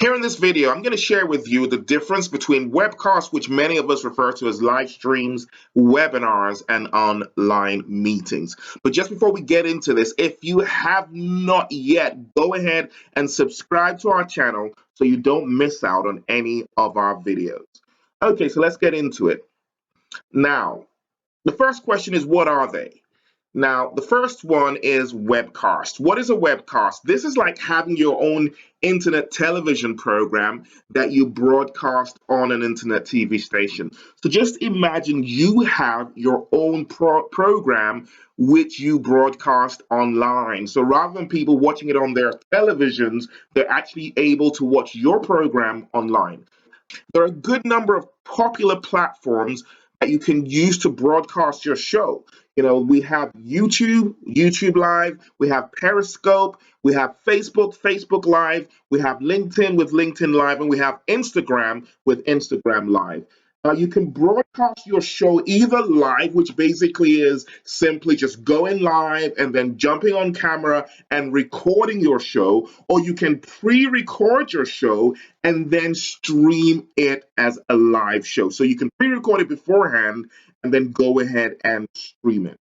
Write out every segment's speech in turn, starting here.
Here in this video, I'm going to share with you the difference between webcasts, which many of us refer to as live streams, webinars, and online meetings. But just before we get into this, if you have not yet, go ahead and subscribe to our channel so you don't miss out on any of our videos. Okay, so let's get into it. Now, the first question is, what are they? Now, the first one is webcast. What is a webcast? This is like having your own internet television program that you broadcast on an internet TV station. So just imagine you have your own program which you broadcast online. So rather than people watching it on their televisions, they're actually able to watch your program online. There are a good number of popular platforms that you can use to broadcast your show. You know, we have YouTube Live, we have Periscope, we have Facebook Live, we have LinkedIn with LinkedIn Live, and we have Instagram with Instagram Live. You can broadcast your show either live, which basically is simply just going live and then jumping on camera and recording your show, or you can pre-record your show and then stream it as a live show. So you can pre-record it beforehand and then go ahead and stream it.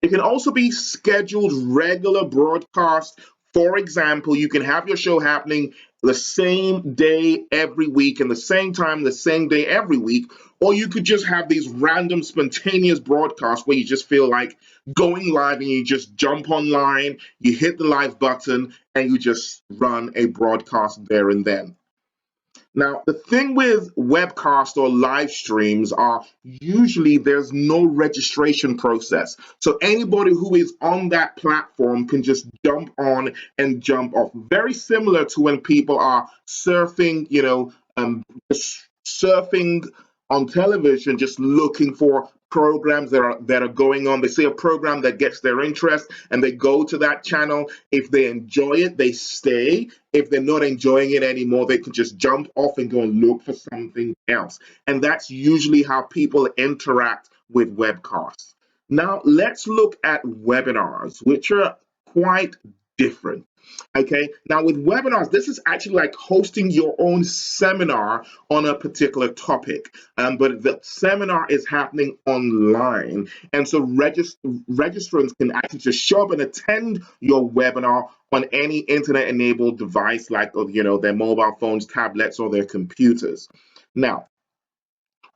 It can also be scheduled regular broadcast. For example, you can have your show happening the same day every week and the same time, the same day every week, or you could just have these random spontaneous broadcasts where you just feel like going live and you just jump online, you hit the live button, and you just run a broadcast there and then. Now, the thing with webcasts or live streams are usually there's no registration process. So anybody who is on that platform can just jump on and jump off. Very similar to when people are surfing, surfing on television, just looking for programs that are going on. They see a program that gets their interest and they go to that channel. If they enjoy it, they stay. If they're not enjoying it anymore, they can just jump off and go and look for something else. And that's usually how people interact with webcasts. Now, let's look at webinars, which are quite different. Okay, now with webinars, this is actually like hosting your own seminar on a particular topic, but the seminar is happening online. And so registrants can actually just show up and attend your webinar on any internet-enabled device like, their mobile phones, tablets, or their computers. Now,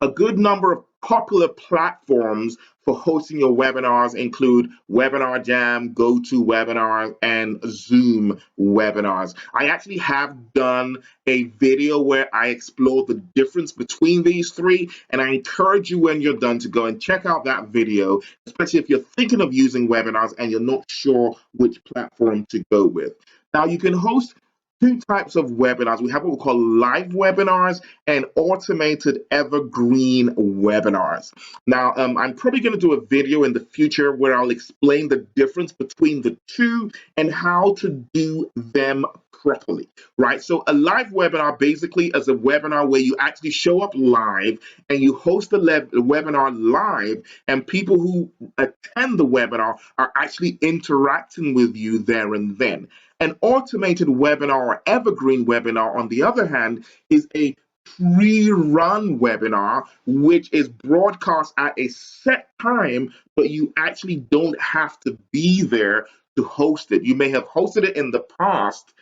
a good number of popular platforms for hosting your webinars include Webinar Jam, GoToWebinar, and Zoom webinars. I actually have done a video where I explore the difference between these three, and I encourage you when you're done to go and check out that video, especially if you're thinking of using webinars and you're not sure which platform to go with. Now, you can host two types of webinars. We have what we call live webinars and automated evergreen webinars. Now, I'm probably going to do a video in the future where I'll explain the difference between the two and how to do them properly, right? So a live webinar basically is a webinar where you actually show up live and you host the webinar live, and people who attend the webinar are actually interacting with you there and then. An automated webinar or evergreen webinar, on the other hand, is a pre-run webinar, which is broadcast at a set time, but you actually don't have to be there to host it. You may have hosted it in the past,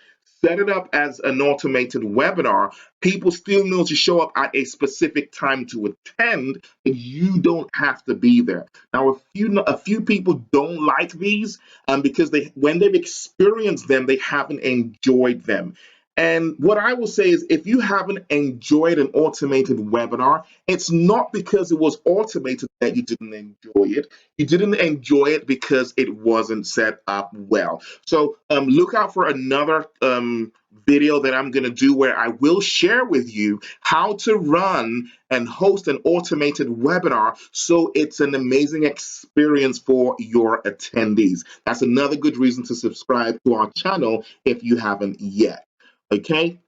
set it up as an automated webinar. People still know to show up at a specific time to attend, and you don't have to be there. Now, a few people don't like these because when they've experienced them, they haven't enjoyed them. And what I will say is, if you haven't enjoyed an automated webinar, it's not because it was automated that you didn't enjoy it. You didn't enjoy it because it wasn't set up well. So look out for another video that I'm going to do where I will share with you how to run and host an automated webinar so it's an amazing experience for your attendees. That's another good reason to subscribe to our channel if you haven't yet. Okay,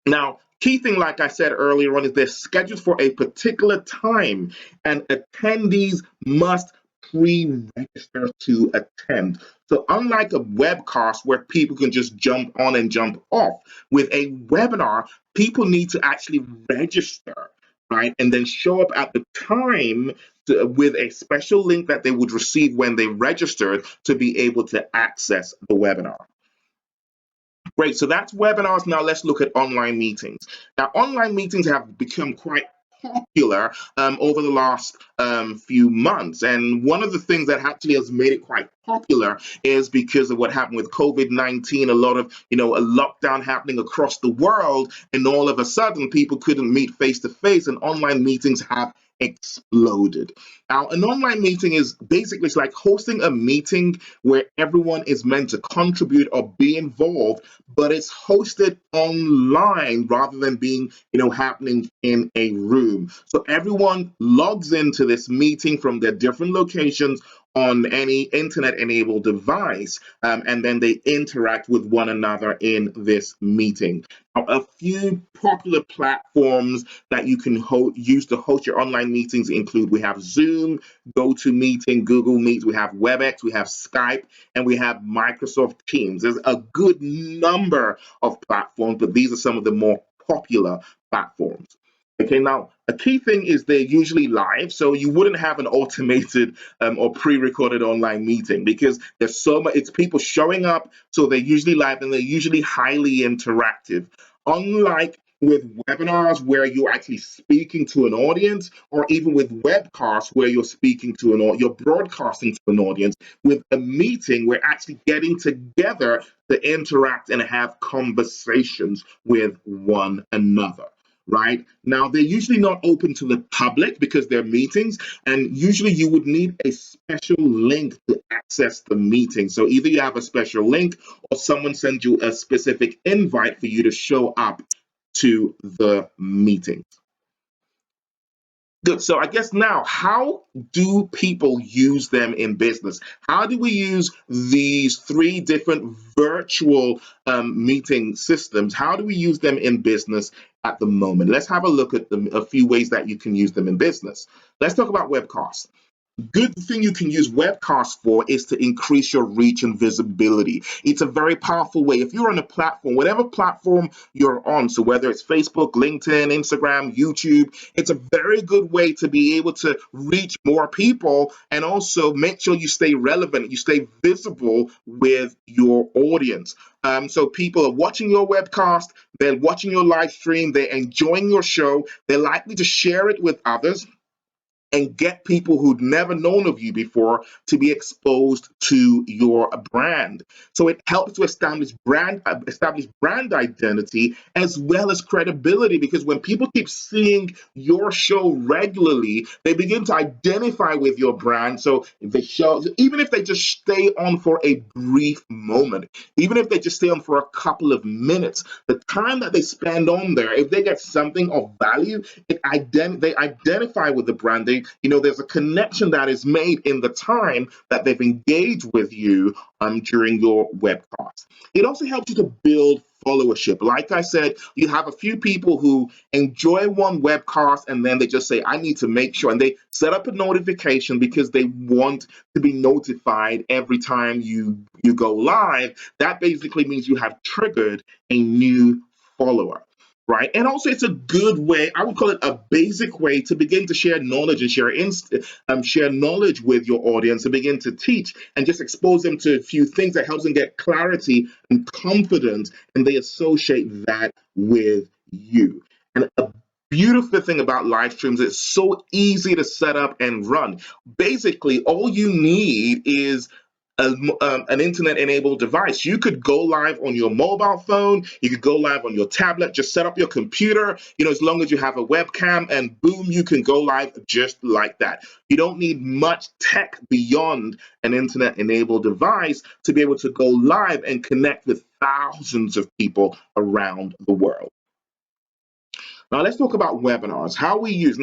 now, key thing, like I said earlier on, is they're scheduled for a particular time, and attendees must pre-register to attend. So unlike a webcast where people can just jump on and jump off, with a webinar, people need to actually register, right? And then show up at the time with a special link that they would receive when they registered to be able to access the webinar. Great, so that's webinars. Now let's look at online meetings. Now, online meetings have become quite popular over the last few months. And one of the things that actually has made it quite popular is because of what happened with COVID-19, a lot of, a lockdown happening across the world, and all of a sudden people couldn't meet face to face, and online meetings have exploded. Now, an online meeting is basically, it's like hosting a meeting where everyone is meant to contribute or be involved, but it's hosted online rather than being, happening in a room. So everyone logs into this meeting from their different locations on any internet-enabled device, and then they interact with one another in this meeting. Now, a few popular platforms that you can use to host your online meetings include, we have Zoom, GoToMeeting, Google Meet, we have WebEx, we have Skype, and we have Microsoft Teams. There's a good number of platforms, but these are some of the more popular platforms. Okay, now a key thing is they're usually live, so you wouldn't have an automated or pre-recorded online meeting because there's so much, it's people showing up, so they're usually live and they're usually highly interactive. Unlike with webinars where you're actually speaking to an audience, or even with webcasts where you're speaking to you're broadcasting to an audience, with a meeting, we're actually getting together to interact and have conversations with one another. Right now, they're usually not open to the public because they're meetings, and usually you would need a special link to access the meeting. So either you have a special link or someone sends you a specific invite for you to show up to the meeting. Good. So I guess now, how do people use them in business? How do we use these three different virtual meeting systems? How do we use them in business at the moment? Let's have a look at a few ways that you can use them in business. Let's talk about webcasts. Good thing you can use webcasts for is to increase your reach and visibility. It's a very powerful way. If you're on a platform, whatever platform you're on, so whether it's Facebook, LinkedIn, Instagram, YouTube, it's a very good way to be able to reach more people and also make sure you stay relevant, you stay visible with your audience. So people are watching your webcast, they're watching your live stream, they're enjoying your show, they're likely to share it with others and get people who'd never known of you before to be exposed to your brand. So it helps to establish brand identity as well as credibility, because when people keep seeing your show regularly, they begin to identify with your brand. So the show, even if they just stay on for a brief moment, even if they just stay on for a couple of minutes, the time that they spend on there, if they get something of value, they identify with the brand. There's a connection that is made in the time that they've engaged with you during your webcast. It also helps you to build followership. Like I said, you have a few people who enjoy one webcast and then they just say, I need to make sure, and they set up a notification because they want to be notified every time you go live. That basically means you have triggered a new follower. Right. And also, it's a good way, I would call it a basic way to begin to share knowledge and share knowledge with your audience, and begin to teach and just expose them to a few things that helps them get clarity and confidence, and they associate that with you. And a beautiful thing about live streams, it's so easy to set up and run. Basically, all you need is an internet-enabled device. You could go live on your mobile phone, you could go live on your tablet, just set up your computer, as long as you have a webcam, and boom, you can go live just like that. You don't need much tech beyond an internet-enabled device to be able to go live and connect with thousands of people around the world. Now let's talk about webinars. How we use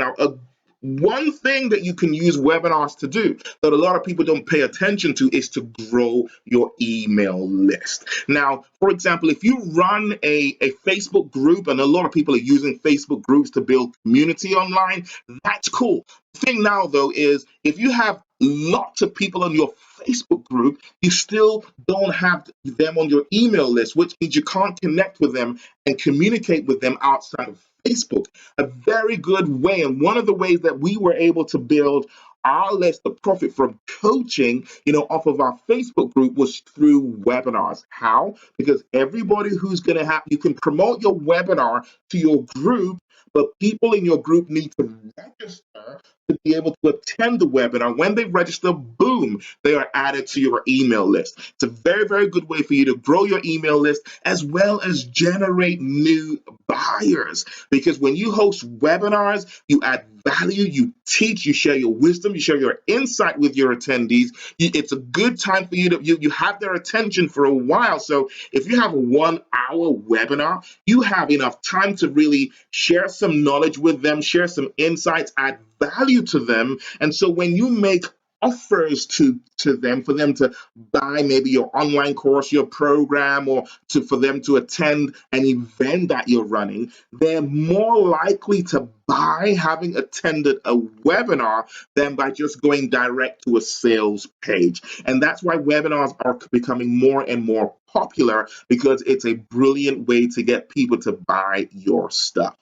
one thing that you can use webinars to do that a lot of people don't pay attention to is to grow your email list. Now, for example, if you run a Facebook group, and a lot of people are using Facebook groups to build community online, that's cool. Thing now though is if you have lots of people on your Facebook group, you still don't have them on your email list, which means you can't connect with them and communicate with them outside of Facebook. A very good way, and one of the ways that we were able to build our list of profit from coaching, off of our Facebook group was through webinars. How? Because everybody who's going to have, you can promote your webinar to your group, but people in your group need to register to be able to attend the webinar. When they register, boom, they are added to your email list. It's a very, very good way for you to grow your email list as well as generate new buyers. Because when you host webinars, you add value, you teach, you share your wisdom, you share your insight with your attendees. It's a good time for you to, you have their attention for a while. So if you have a 1 hour webinar, you have enough time to really share some knowledge with them, share some insights, add value to them. And so when you make offers to them for them to buy maybe your online course, your program, or for them to attend an event that you're running, they're more likely to buy having attended a webinar than by just going direct to a sales page. And that's why webinars are becoming more and more popular, because it's a brilliant way to get people to buy your stuff.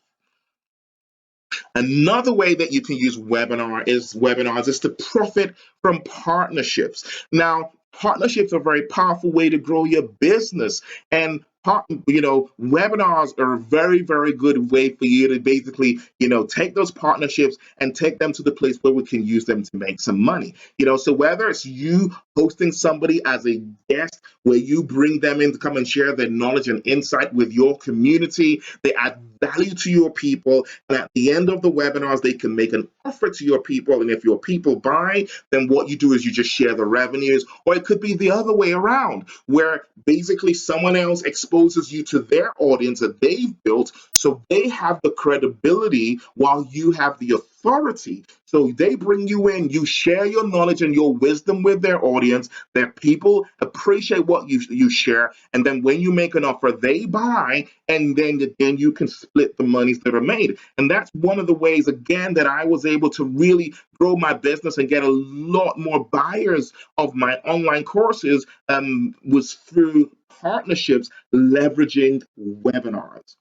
Another way that you can use webinars is to profit from partnerships. Now, partnerships are a very powerful way to grow your business, and webinars are a very, very good way for you to basically, take those partnerships and take them to the place where we can use them to make some money. So whether it's you hosting somebody as a guest, where you bring them in to come and share their knowledge and insight with your community, they add value to your people, and at the end of the webinars, they can make an offer to your people. And if your people buy, then what you do is you just share the revenues. Or it could be the other way around, where basically someone else exposes you to their audience that they've built, so they have the credibility while you have the authority. So they bring you in, you share your knowledge and your wisdom with their audience, their people appreciate what you share, and then when you make an offer, they buy, and then you can split the monies that are made. And that's one of the ways, again, that I was able to really grow my business and get a lot more buyers of my online courses, was through partnerships leveraging webinars.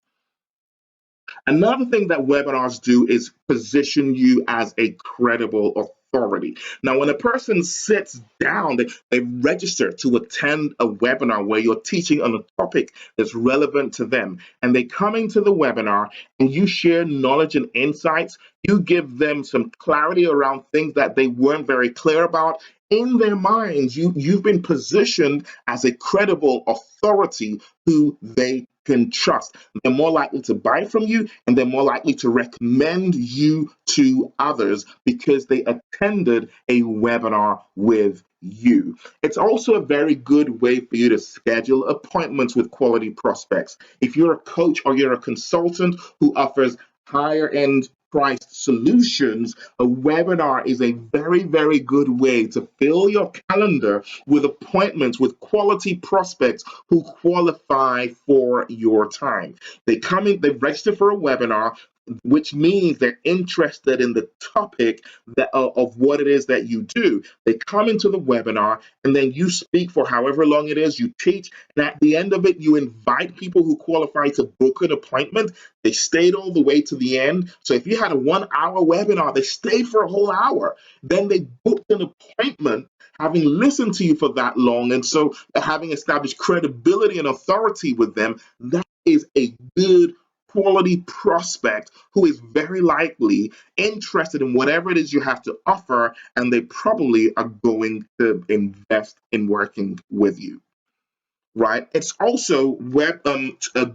Another thing that webinars do is position you as a credible authority. Now, when a person sits down, they register to attend a webinar where you're teaching on a topic that's relevant to them, and they come into the webinar and you share knowledge and insights. You give them some clarity around things that they weren't very clear about. In their minds, you've been positioned as a credible authority who they can trust. They're more likely to buy from you, and they're more likely to recommend you to others because they attended a webinar with you. It's also a very good way for you to schedule appointments with quality prospects. If you're a coach or you're a consultant who offers higher end priced solutions, a webinar is a very, very good way to fill your calendar with appointments with quality prospects who qualify for your time. They come in, they register for a webinar, which means they're interested in the topic of what it is that you do. They come into the webinar, and then you speak for however long it is, you teach, and at the end of it, you invite people who qualify to book an appointment. They stayed all the way to the end. So if you had a 1 hour webinar, they stayed for a whole hour. Then they booked an appointment having listened to you for that long. And so having established credibility and authority with them, that is a good quality prospect who is very likely interested in whatever it is you have to offer, and they probably are going to invest in working with you, right? It's also webinars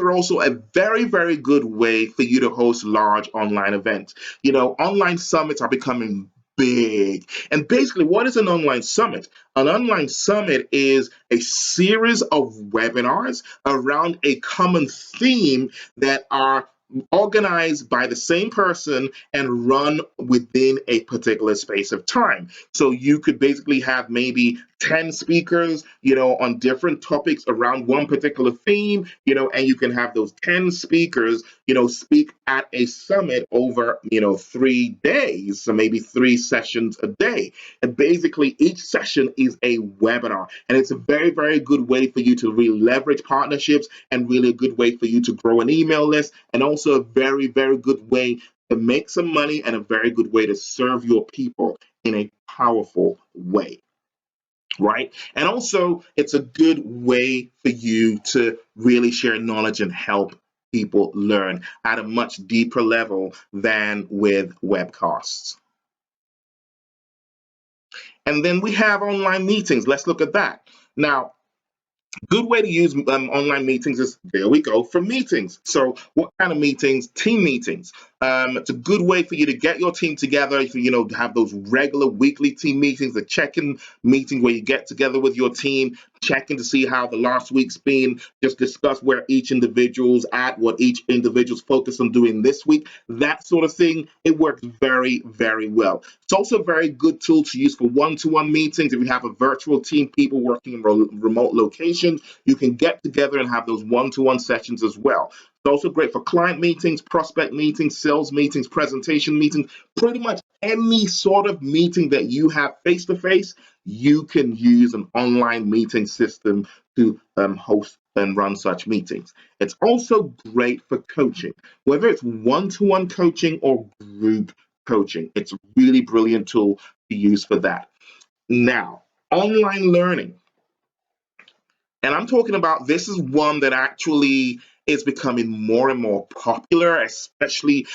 are also a very, very good way for you to host large online events. Online summits are becoming big. And basically, what is an online summit? An online summit is a series of webinars around a common theme that are organized by the same person and run within a particular space of time. So you could basically have maybe 10 speakers, on different topics around one particular theme, and you can have those 10 speakers, speak at a summit over, 3 days, so maybe 3 sessions a day. And basically, each session is a webinar, and it's a very, very good way for you to really leverage partnerships and really a good way for you to grow an email list, and also a very, very good way to make some money and a very good way to serve your people in a powerful way. Right? And also, it's a good way for you to really share knowledge and help people learn at a much deeper level than with webcasts. And then we have online meetings. Let's look at that. Now, good way to use online meetings is, there we go, for meetings. So what kind of meetings? Team meetings. It's a good way for you to get your team together, to have those regular weekly team meetings, the check-in meeting where you get together with your team, checking to see how the last week's been, just discuss where each individual's at, what each individual's focused on doing this week, that sort of thing. It works very, very well. It's also a very good tool to use for one-to-one meetings. If you have a virtual team, people working in remote locations, you can get together and have those one-to-one sessions as well. It's also great for client meetings, prospect meetings, sales meetings, presentation meetings, pretty much any sort of meeting that you have face-to-face, you can use an online meeting system to host and run such meetings. It's also great for coaching, whether it's one-to-one coaching or group coaching. It's a really brilliant tool to use for that. Now, online learning. And I'm talking about, this is one that actually is becoming more and more popular, especially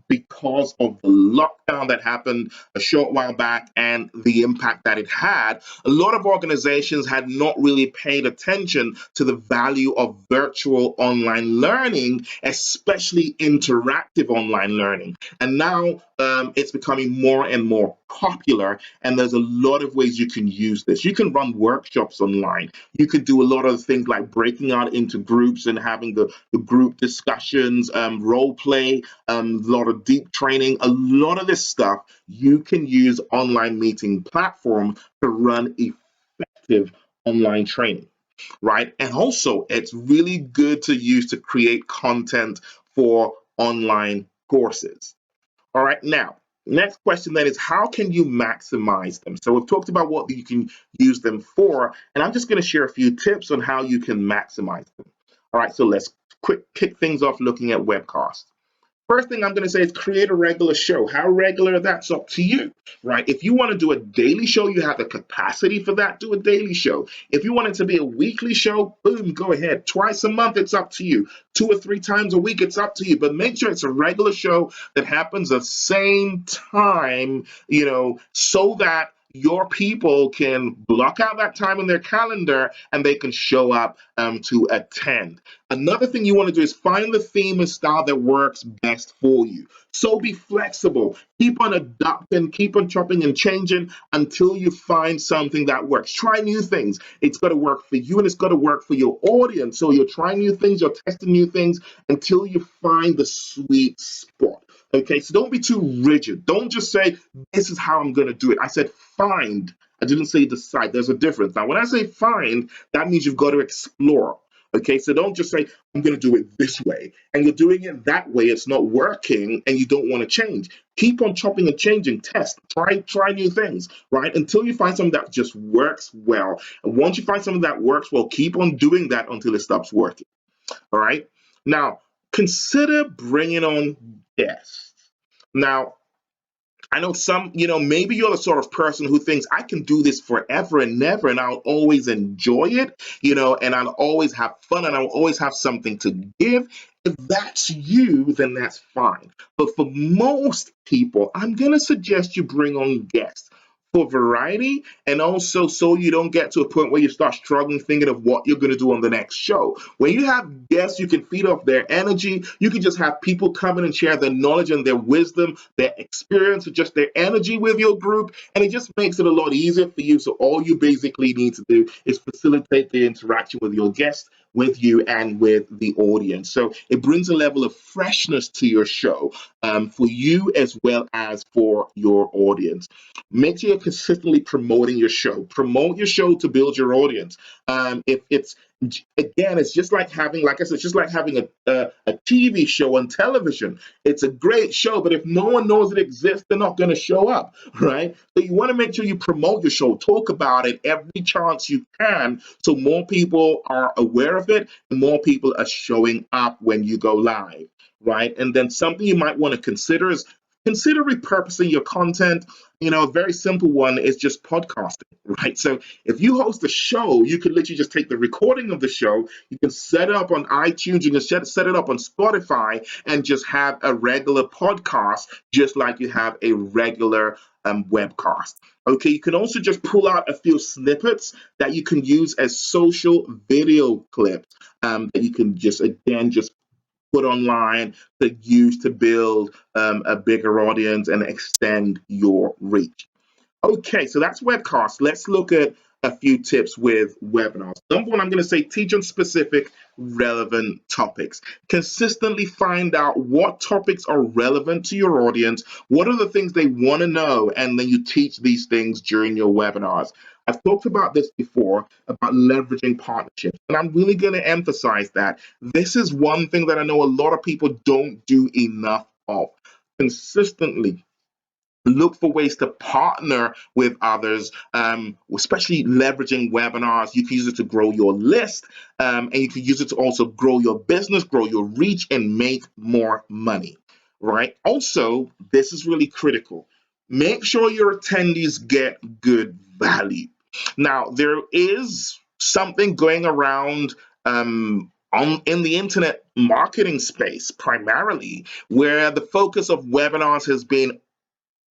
because of the lockdown that happened a short while back and the impact that it had. A lot of organizations had not really paid attention to the value of virtual online learning, especially interactive online learning. And now it's becoming more and more popular, and there's a lot of ways you can use this. You can run workshops online. You could do a lot of things like breaking out into groups and having the group discussions, role play, a lot of deep training. A lot of this stuff you can use online meeting platform to run effective online training, right? And also, it's really good to use to create content for online courses. All right, now, next question then is, how can you maximize them? So we've talked about what you can use them for, and I'm just going to share a few tips on how you can maximize them. All right, so let's kick things off looking at webcasts. First thing I'm going to say is create a regular show. How regular, that's up to you, right? If you want to do a daily show, you have the capacity for that, do a daily show. If you want it to be a weekly show, boom, go ahead. Twice a month, it's up to you. 2 or 3 times a week, it's up to you. But make sure it's a regular show that happens the same time, so that your people can block out that time in their calendar and they can show up to attend. Another thing you want to do is find the theme and style that works best for you. So be flexible. Keep on adapting, keep on chopping and changing until you find something that works. Try new things. It's got to work for you and it's got to work for your audience. So you're trying new things, you're testing new things until you find the sweet spot. Okay, so don't be too rigid. Don't just say, this is how I'm going to do it. I said find. I didn't say decide. There's a difference. Now, when I say find, that means you've got to explore. Okay, so don't just say, I'm going to do it this way. And you're doing it that way. It's not working and you don't want to change. Keep on chopping and changing. Test. Try new things, right? Until you find something that just works well. And once you find something that works well, keep on doing that until it stops working. All right? Now, consider bringing on guests. Now, I know some, maybe you're the sort of person who thinks I can do this forever and never, and I'll always enjoy it, and I'll always have fun and I'll always have something to give. If that's you, then that's fine. But for most people, I'm going to suggest you bring on guests for variety, and also so you don't get to a point where you start struggling thinking of what you're going to do on the next show. When you have guests, you can feed off their energy. You can just have people come in and share their knowledge and their wisdom, their experience, or just their energy with your group, and it just makes it a lot easier for you. So all you basically need to do is facilitate the interaction with your guests, with you and with the audience. So it brings a level of freshness to your show, for you as well as for your audience. Make sure you're consistently promoting your show. Promote your show to build your audience. If it's Again, it's just like having, like I said, it's just like having a TV show on television. It's a great show, but if no one knows it exists, they're not going to show up, right? So you want to make sure you promote your show, talk about it every chance you can, so more people are aware of it and more people are showing up when you go live, right? And then something you might want to consider is consider repurposing your content. A very simple one is just podcasting, right? So if you host a show, you can literally just take the recording of the show, you can set it up on iTunes, you can set it up on Spotify, and just have a regular podcast, just like you have a regular webcast. Okay, you can also just pull out a few snippets that you can use as social video clips, that you can just, again, just put online to use to build a bigger audience and extend your reach. Okay, so that's webcast. Let's look at a few tips with webinars. Number one, I'm going to say teach on specific relevant topics. Consistently find out what topics are relevant to your audience, what are the things they want to know, and then you teach these things during your webinars. I've talked about this before, about leveraging partnerships, and I'm really going to emphasize that. This is one thing that I know a lot of people don't do enough of. Consistently look for ways to partner with others, especially leveraging webinars. You can use it to grow your list, and you can use it to also grow your business, grow your reach, and make more money, right? Also, this is really critical. Make sure your attendees get good value. Now, there is something going around in the internet marketing space primarily, where the focus of webinars has been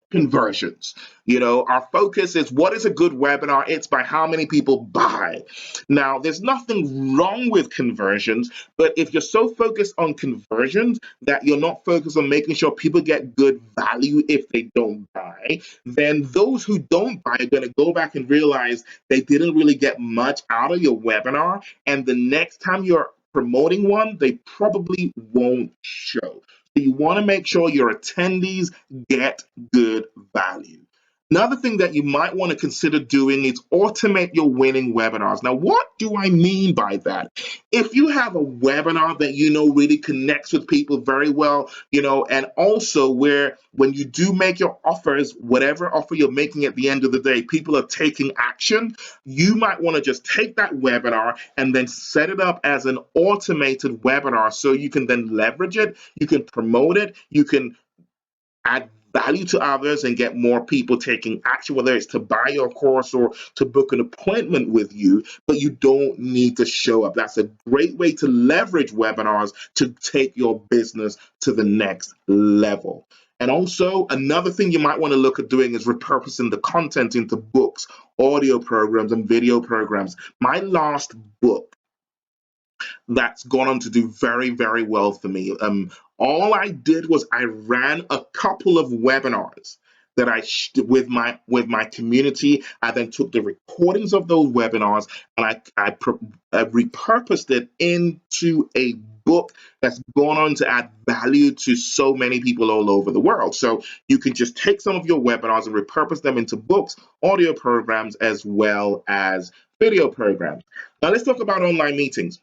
conversions. Our focus is, what is a good webinar? It's by how many people buy. Now, there's nothing wrong with conversions, but if you're so focused on conversions that you're not focused on making sure people get good value if they don't buy, then those who don't buy are going to go back and realize they didn't really get much out of your webinar, and the next time you're promoting one, they probably won't show. So you want to make sure your attendees get good value. Another thing that you might want to consider doing is automate your winning webinars. Now, what do I mean by that? If you have a webinar that really connects with people very well, and also where when you do make your offers, whatever offer you're making at the end of the day, people are taking action, you might want to just take that webinar and then set it up as an automated webinar so you can then leverage it, you can promote it, you can add value to others and get more people taking action, whether it's to buy your course or to book an appointment with you, but you don't need to show up. That's a great way to leverage webinars to take your business to the next level. And also, another thing you might want to look at doing is repurposing the content into books, audio programs, and video programs. My last book that's gone on to do very, very well for me. All I did was I ran a couple of webinars that with my community. I then took the recordings of those webinars and I repurposed it into a book that's gone on to add value to so many people all over the world. So you can just take some of your webinars and repurpose them into books, audio programs, as well as video programs. Now let's talk about online meetings.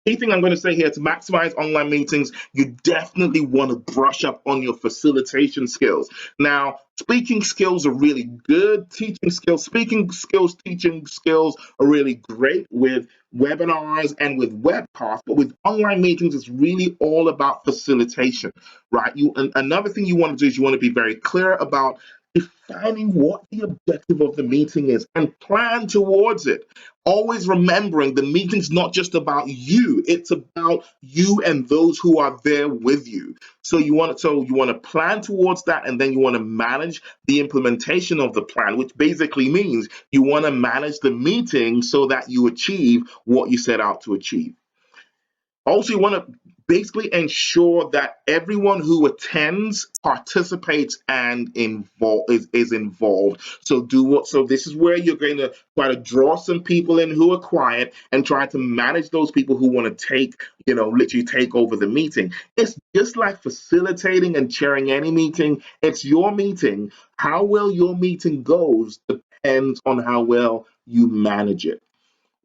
Key thing I'm going to say here, to maximize online meetings, you definitely want to brush up on your facilitation skills. Now, speaking skills are really good. Teaching skills, speaking skills, teaching skills are really great with webinars and with webcasts, but with online meetings, it's really all about facilitation, right? Another thing you want to do is you want to be very clear about defining what the objective of the meeting is and plan towards it. Always remembering the meeting's not just about you, it's about you and those who are there with you. So you want to plan towards that, and then you want to manage the implementation of the plan, which basically means you want to manage the meeting so that you achieve what you set out to achieve. Also, you want to basically ensure that everyone who attends participates and is involved. So this is where you're going to try to draw some people in who are quiet and try to manage those people who want to literally take over the meeting. It's just like facilitating and chairing any meeting. It's your meeting. How well your meeting goes depends on how well you manage it.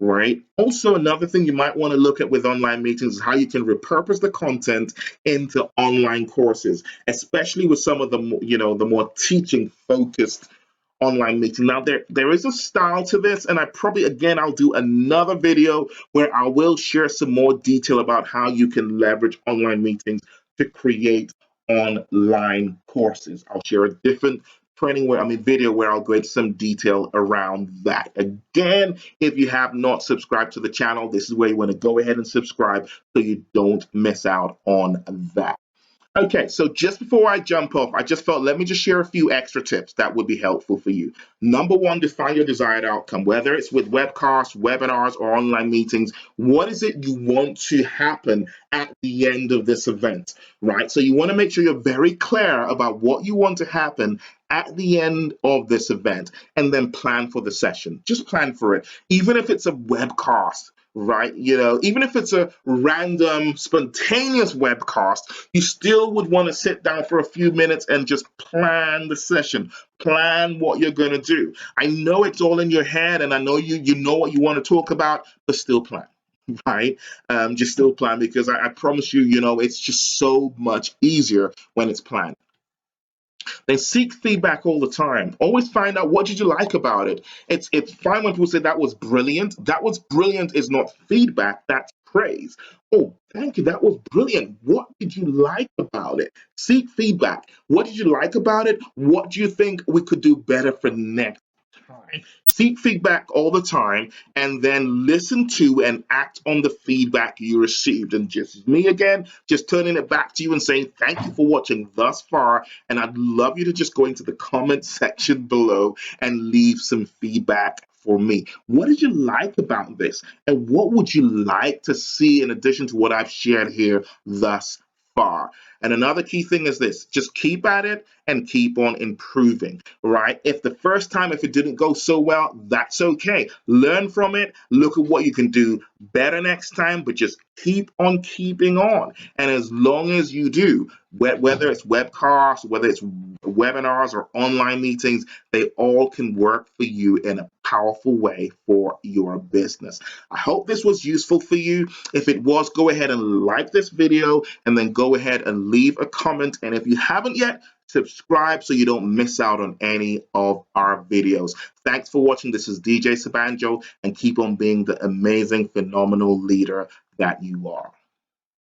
Right. Also, another thing you might want to look at with online meetings is how you can repurpose the content into online courses, especially with some of the more teaching focused online meeting. Now, there is a style to this, and I'll do another video where I will share some more detail about how you can leverage online meetings to create online courses. I'll share a different video where I'll go into some detail around that. Again, if you have not subscribed to the channel, this is where you want to go ahead and subscribe so you don't miss out on that. Okay, so just before I jump off, I just felt let me just share a few extra tips that would be helpful for you. Number one, define your desired outcome, whether it's with webcasts, webinars, or online meetings. What is it you want to happen at the end of this event, right? So you want to make sure you're very clear about what you want to happen at the end of this event, and then plan for the session. Just plan for it, even if it's a webcast. Right, even if it's a random, spontaneous webcast, you still would want to sit down for a few minutes and just plan the session, plan what you're going to do. I know it's all in your head, and I know you know what you want to talk about, but still plan. Right, just still plan, because I promise you, it's just so much easier when it's planned. Then seek feedback all the time. Always find out, what did you like about it. It's fine when people say that was brilliant. That was brilliant is not feedback, that's praise. Oh, thank you, that was brilliant. What did you like about it? Seek feedback. What did you like about it? What do you think we could do better for next time? Seek feedback all the time, and then listen to and act on the feedback you received. And just me again, just turning it back to you and saying thank you for watching thus far. And I'd love you to just go into the comment section below and leave some feedback for me. What did you like about this? And what would you like to see in addition to what I've shared here thus far? And another key thing is this: just keep at it and keep on improving, right? If the first time, if it didn't go so well, that's okay. Learn from it. Look at what you can do better next time, but just keep on keeping on. And as long as you do, whether it's webcasts, whether it's webinars or online meetings, they all can work for you in a powerful way for your business. I hope this was useful for you. If it was, go ahead and like this video, and then go ahead and leave a comment. And if you haven't yet, subscribe so you don't miss out on any of our videos. Thanks for watching. This is DJ Sabanjo, and keep on being the amazing, phenomenal leader that you are.